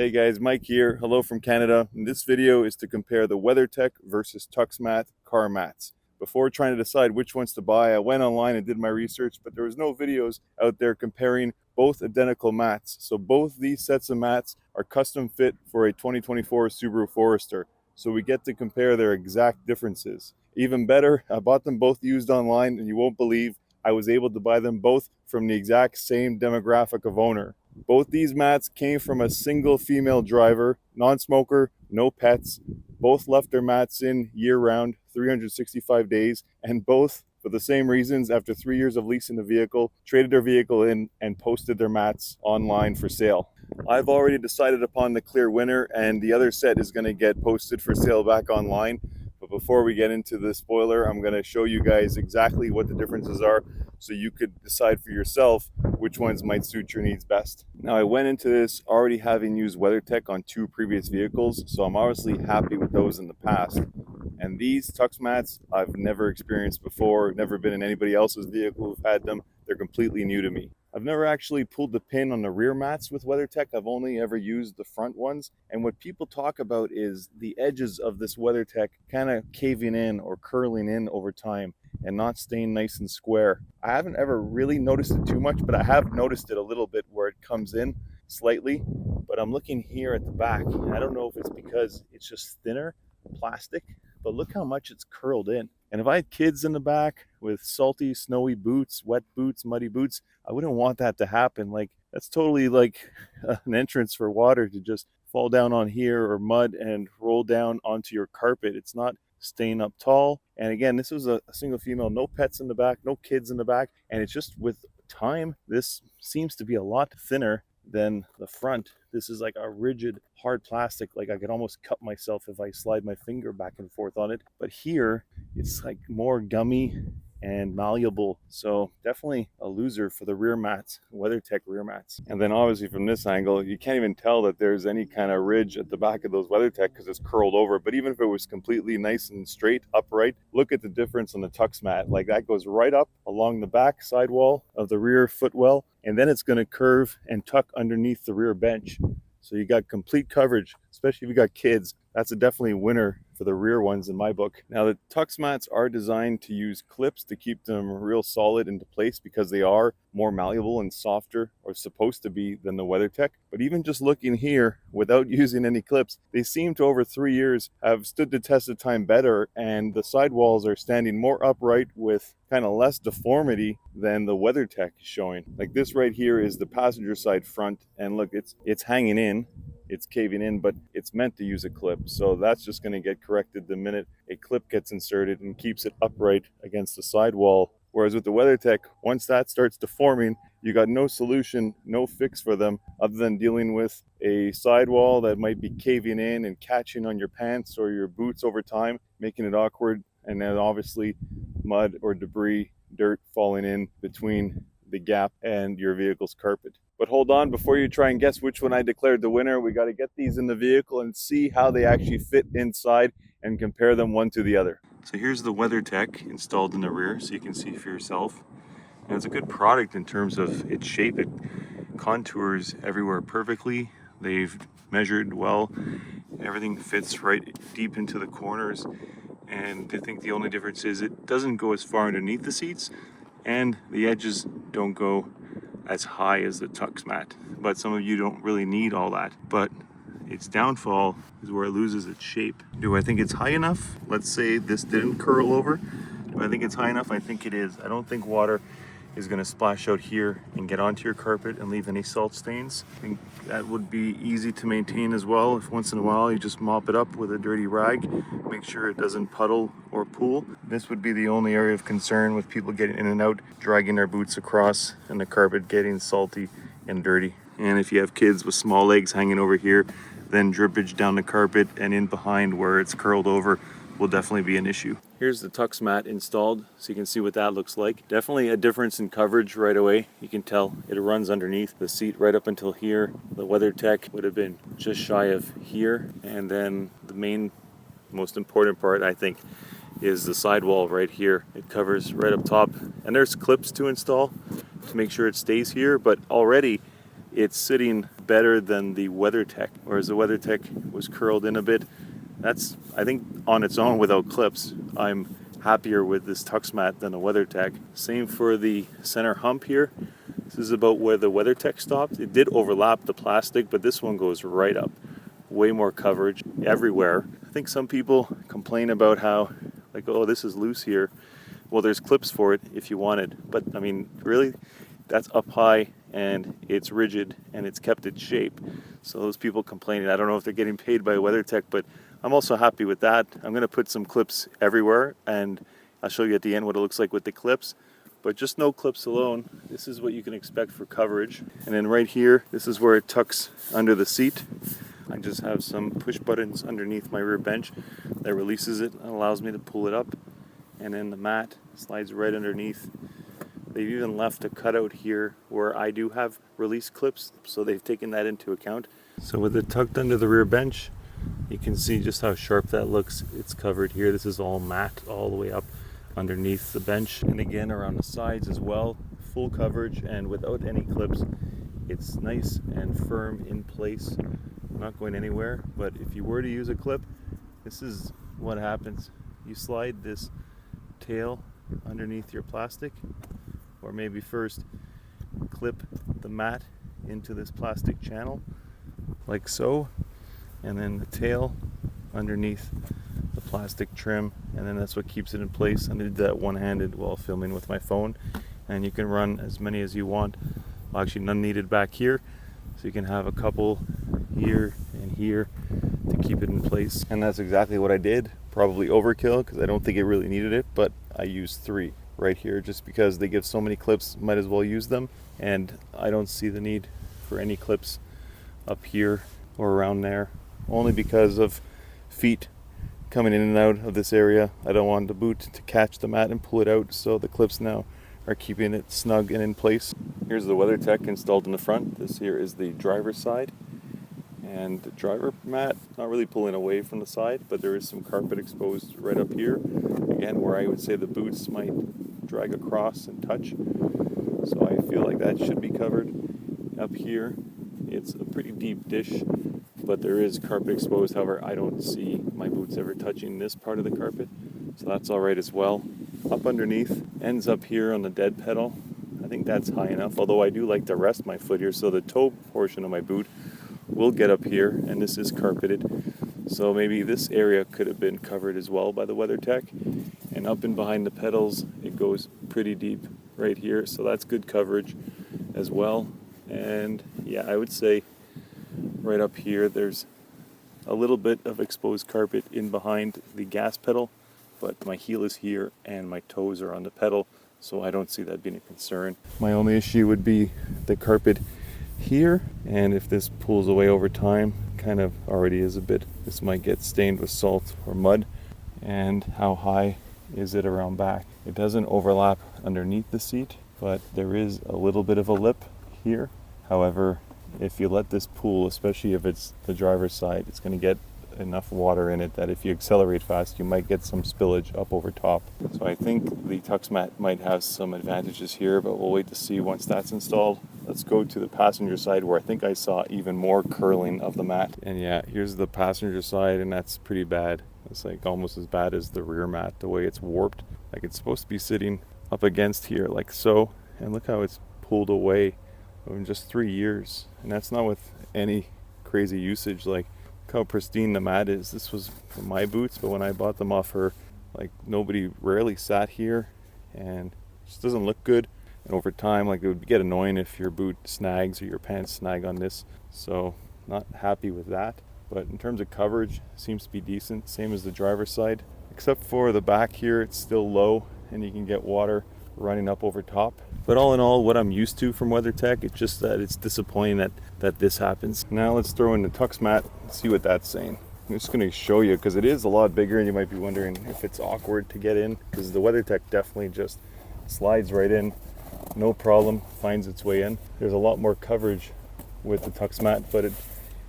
Hey guys, Mike here. Hello from Canada. And this video is to compare the Weathertech versus Tuxmat car mats. Before trying to decide which ones to buy, I went online and did my research, but there was no videos out there comparing both identical mats. So both these sets of mats are custom fit for a 2024 Subaru Forester. So we get to compare their exact differences. Even better, I bought them both used online, and you won't believe I was able to buy them both from the exact same demographic of owner. Both these mats came from a single female driver, non-smoker, no pets. Both left their mats in year-round, 365 days, and both, for the same reasons, after 3 years of leasing the vehicle, traded their vehicle in and posted their mats online for sale. I've already decided upon the clear winner, and the other set is going to get posted for sale back online. But before we get into the spoiler, I'm going to show you guys exactly what the differences are so you could decide for yourself which ones might suit your needs best. Now, I went into this already having used WeatherTech on 2 previous vehicles, so I'm obviously happy with those in the past. And these Tuxmats I've never experienced before, never been in anybody else's vehicle who've had them. They're completely new to me. I've never actually pulled the pin on the rear mats with WeatherTech. I've only ever used the front ones. And what people talk about is the edges of this WeatherTech kind of caving in or curling in over time and not staying nice and square. I haven't ever really noticed it too much, but I have noticed it a little bit where it comes in slightly. But I'm looking here at the back, and I don't know if it's because it's just thinner plastic, but look how much it's curled in. And if I had kids in the back with salty, snowy boots, wet boots, muddy boots, I wouldn't want that to happen. Like, that's totally like an entrance for water to just fall down on here or mud and roll down onto your carpet. It's not staying up tall. And again, this was a single female, no pets in the back, no kids in the back. And it's just with time, this seems to be a lot thinner than the front. This is like a rigid, hard plastic. Like I could almost cut myself if I slide my finger back and forth on it. But here, it's like more gummy and malleable. So definitely a loser for the rear mats, WeatherTech rear mats. And then obviously from this angle, you can't even tell that there's any kind of ridge at the back of those WeatherTech because it's curled over. But even if it was completely nice and straight, upright, look at the difference on the Tuxmat. Like that goes right up along the back sidewall of the rear footwell, and then it's going to curve and tuck underneath the rear bench. So you got complete coverage, especially if you got kids. That's a definitely winner for the rear ones in my book. Now the Tuxmats are designed to use clips to keep them real solid into place because they are more malleable and softer, or supposed to be, than the WeatherTech. But even just looking here without using any clips, they seem to over 3 years have stood the test of time better, and the sidewalls are standing more upright with kind of less deformity than the WeatherTech is showing. Like this right here is the passenger side front, and look, it's hanging in. It's caving in, but it's meant to use a clip. So that's just going to get corrected the minute a clip gets inserted and keeps it upright against the sidewall. Whereas with the WeatherTech, once that starts deforming, you got no solution, no fix for them other than dealing with a sidewall that might be caving in and catching on your pants or your boots over time, making it awkward. And then obviously mud or debris, dirt falling in between the gap and your vehicle's carpet. But hold on, before you try and guess which one I declared the winner, we got to get these in the vehicle and see how they actually fit inside and compare them one to the other. So here's the WeatherTech installed in the rear, so you can see for yourself. And it's a good product in terms of its shape. It contours everywhere perfectly. They've measured well. Everything fits right deep into the corners. And I think the only difference is it doesn't go as far underneath the seats, and the edges don't go as high as the Tuxmat. But some of you don't really need all that. But its downfall is where it loses its shape. Do I think it's high enough? Let's say this didn't curl over. Do I think it's high enough? I think it is. I don't think water is going to splash out here and get onto your carpet and leave any salt stains. I think that would be easy to maintain as well. If once in a while you just mop it up with a dirty rag, make sure it doesn't puddle or pool. This would be the only area of concern with people getting in and out, dragging their boots across and the carpet getting salty and dirty. And if you have kids with small legs hanging over here, then drippage down the carpet and in behind where it's curled over will definitely be an issue. Here's the Tuxmat installed, so you can see what that looks like. Definitely a difference in coverage right away. You can tell it runs underneath the seat right up until here. The WeatherTech would have been just shy of here. And then the most important part, I think, is the sidewall right here. It covers right up top. And there's clips to install to make sure it stays here, but already it's sitting better than the Weathertech, whereas the Weathertech was curled in a bit. That's, I think, on its own without clips, I'm happier with this Tuxmat than the Weathertech. Same for the center hump here. This is about where the Weathertech stopped. It did overlap the plastic, but this one goes right up. Way more coverage everywhere. I think some people complain about how, like, oh, this is loose here. Well, there's clips for it if you wanted. But, I mean, really, that's up high and it's rigid and it's kept its shape. So those people complaining, I don't know if they're getting paid by Weathertech, but I'm also happy with that. I'm going to put some clips everywhere, and I'll show you at the end what it looks like with the clips. But just no clips alone, this is what you can expect for coverage. And then right here, this is where it tucks under the seat. I just have some push buttons underneath my rear bench that releases it and allows me to pull it up. And then the mat slides right underneath. They've even left a cutout here where I do have release clips, so they've taken that into account. So with it tucked under the rear bench, you can see just how sharp that looks. It's covered here. This is all matte all the way up underneath the bench, and again around the sides as well. Full coverage and without any clips. It's nice and firm in place, not going anywhere. But if you were to use a clip, this is what happens. You slide this tail underneath your plastic, or maybe first clip the mat into this plastic channel like so, and then the tail underneath the plastic trim, and then that's what keeps it in place. I did that one-handed while filming with my phone, and you can run as many as you want. Well, actually none needed back here, so you can have a couple here and here to keep it in place. And that's exactly what I did. Probably overkill because I don't think it really needed it, but I used 3 right here just because they give so many clips, might as well use them. And I don't see the need for any clips up here or around there, only because of feet coming in and out of this area. I don't want the boot to catch the mat and pull it out, so the clips now are keeping it snug and in place. Here's the WeatherTech installed in the front. This here is the driver's side, and the driver mat not really pulling away from the side, but there is some carpet exposed right up here, again where I would say the boots might drag across and touch, so I feel like that should be covered. Up here it's a pretty deep dish, but there is carpet exposed. However, I don't see my boots ever touching this part of the carpet, so that's all right as well. Up underneath ends up here on the dead pedal. I think that's high enough, although I do like to rest my foot here, so the toe portion of my boot will get up here, and this is carpeted, so maybe this area could have been covered as well by the WeatherTech. And up and behind the pedals, it goes pretty deep right here, so that's good coverage as well. And yeah, I would say right up here there's a little bit of exposed carpet in behind the gas pedal, but my heel is here and my toes are on the pedal, so I don't see that being a concern. My only issue would be the carpet here, and if this pulls away over time, kind of already is a bit, this might get stained with salt or mud. And how high is it around back? It doesn't overlap underneath the seat, but there is a little bit of a lip here. However, if you let this pool, especially if it's the driver's side, it's going to get enough water in it that if you accelerate fast, you might get some spillage up over top. So I think the Tuxmat might have some advantages here, but we'll wait to see once that's installed. Let's go to the passenger side, where I think I saw even more curling of the mat. And yeah, here's the passenger side, and that's pretty bad. It's like almost as bad as the rear mat, the way it's warped. Like it's supposed to be sitting up against here like so, and look how it's pulled away in just 3 years. And that's not with any crazy usage. Like, look how pristine the mat is. This was for my boots, but when I bought them off her, like nobody rarely sat here, and it just doesn't look good. And over time, like, it would get annoying if your boot snags or your pants snag on this, so not happy with that. But in terms of coverage, seems to be decent, same as the driver's side, except for the back here. It's still low and you can get water running up over top. But all in all, what I'm used to from WeatherTech, it's just that it's disappointing that this happens. Now let's throw in the Tuxmat and see what that's saying. I'm just going to show you because it is a lot bigger, and you might be wondering if it's awkward to get in, because the WeatherTech definitely just slides right in, no problem, finds its way in. There's a lot more coverage with the Tuxmat, but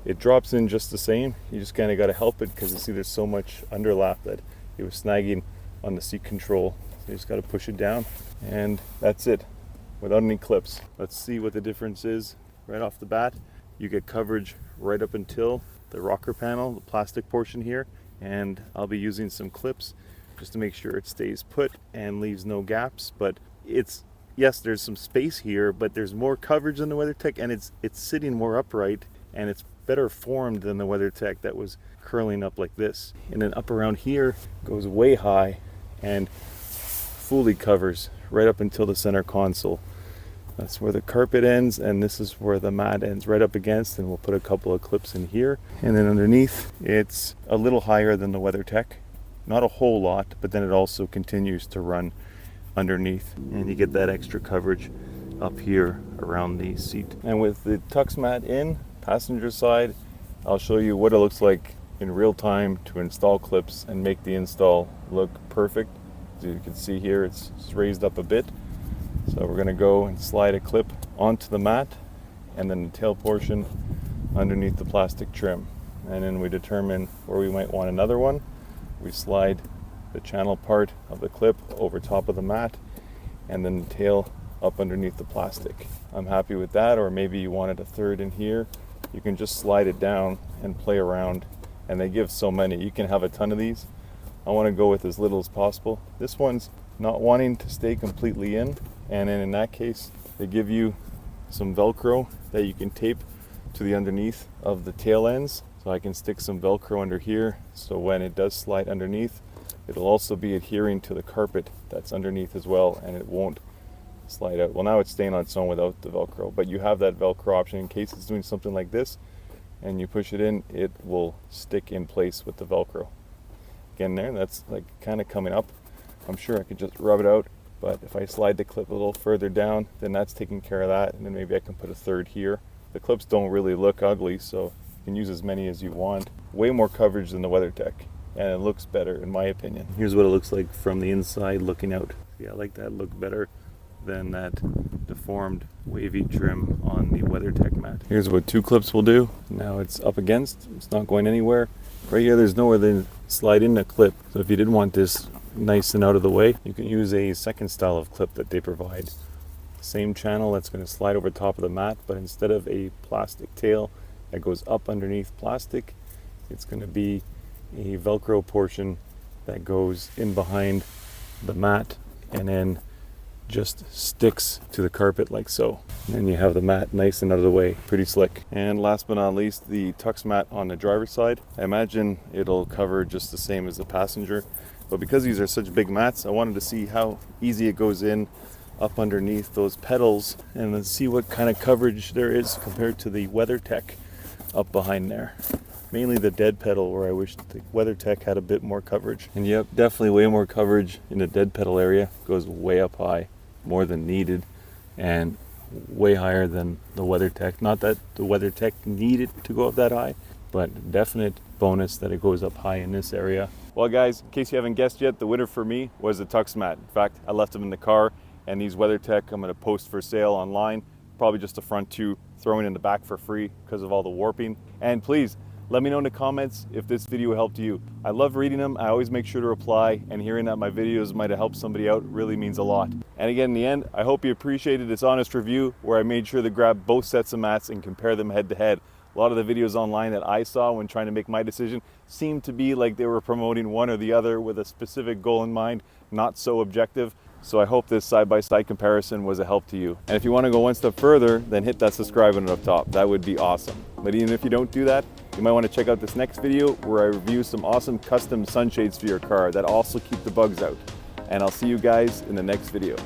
it drops in just the same. You just kind of got to help it, because you see there's so much underlap that it was snagging on the seat control. So you just got to push it down, and that's it, without any clips. Let's see what the difference is right off the bat. You get coverage right up until the rocker panel, the plastic portion here, and I'll be using some clips just to make sure it stays put and leaves no gaps. But yes, there's some space here, but there's more coverage than the Weathertech, and it's sitting more upright, and it's better formed than the Weathertech that was curling up like this. And then up around here goes way high and fully covers right up until the center console. That's where the carpet ends, and this is where the mat ends, right up against, and we'll put a couple of clips in here. And then underneath, it's a little higher than the Weathertech. Not a whole lot, but then it also continues to run underneath, and you get that extra coverage up here around the seat. And with the Tuxmat in, passenger side, I'll show you what it looks like in real time to install clips and make the install look perfect. As you can see here, it's raised up a bit. So we're going to go and slide a clip onto the mat, and then the tail portion underneath the plastic trim. And then we determine where we might want another one. We slide the channel part of the clip over top of the mat, and then the tail up underneath the plastic. I'm happy with that. Or maybe you wanted a third in here, you can just slide it down and play around, and they give so many. You can have a ton of these. I want to go with as little as possible. This one's not wanting to stay completely in, and then in that case they give you some Velcro that you can tape to the underneath of the tail ends. So I can stick some Velcro under here, so when it does slide underneath, it'll also be adhering to the carpet that's underneath as well, and it won't slide out. Well, now it's staying on its own without the Velcro, but you have that Velcro option in case it's doing something like this, and you push it in, it will stick in place with the Velcro. Again there, that's like kind of coming up. I'm sure I could just rub it out, but if I slide the clip a little further down, then that's taking care of that, and then maybe I can put a third here. The clips don't really look ugly, so you can use as many as you want. Way more coverage than the Weathertech, and it looks better in my opinion. Here's what it looks like from the inside looking out. Yeah, I like that look better than that deformed wavy trim on the Weathertech mat. Here's what two clips will do. Now it's up against, it's not going anywhere. Right here there's nowhere to slide in a clip, so if you did want this nice and out of the way, you can use a second style of clip that they provide. Same channel that's going to slide over top of the mat, but instead of a plastic tail that goes up underneath plastic, it's going to be a Velcro portion that goes in behind the mat and then just sticks to the carpet like so. And then you have the mat nice and out of the way. Pretty slick. And last but not least, the Tuxmat on the driver's side. I imagine it'll cover just the same as the passenger, but because these are such big mats, I wanted to see how easy it goes in up underneath those pedals, and then see what kind of coverage there is compared to the Weathertech up behind there. Mainly the dead pedal, where I wish the Weathertech had a bit more coverage. And yep, definitely way more coverage in the dead pedal area. Goes way up high, more than needed, and way higher than the Weathertech. Not that the Weathertech needed to go up that high, but definite bonus that it goes up high in this area. Well guys, in case you haven't guessed yet, the winner for me was the Tuxmat. In fact, I left them in the car, and these Weathertech I'm going to post for sale online. Probably just the front two, throwing in the back for free because of all the warping. And please, let me know in the comments if this video helped you. I love reading them. I always make sure to reply, and hearing that my videos might have helped somebody out really means a lot. And again, in the end, I hope you appreciated this honest review where I made sure to grab both sets of mats and compare them head to head. A lot of the videos online that I saw when trying to make my decision seemed to be like they were promoting one or the other with a specific goal in mind, not so objective. So I hope this side-by-side comparison was a help to you. And if you want to go one step further, then hit that subscribe button up top. That would be awesome. But even if you don't do that, you might want to check out this next video where I review some awesome custom sunshades for your car that also keep the bugs out. And I'll see you guys in the next video.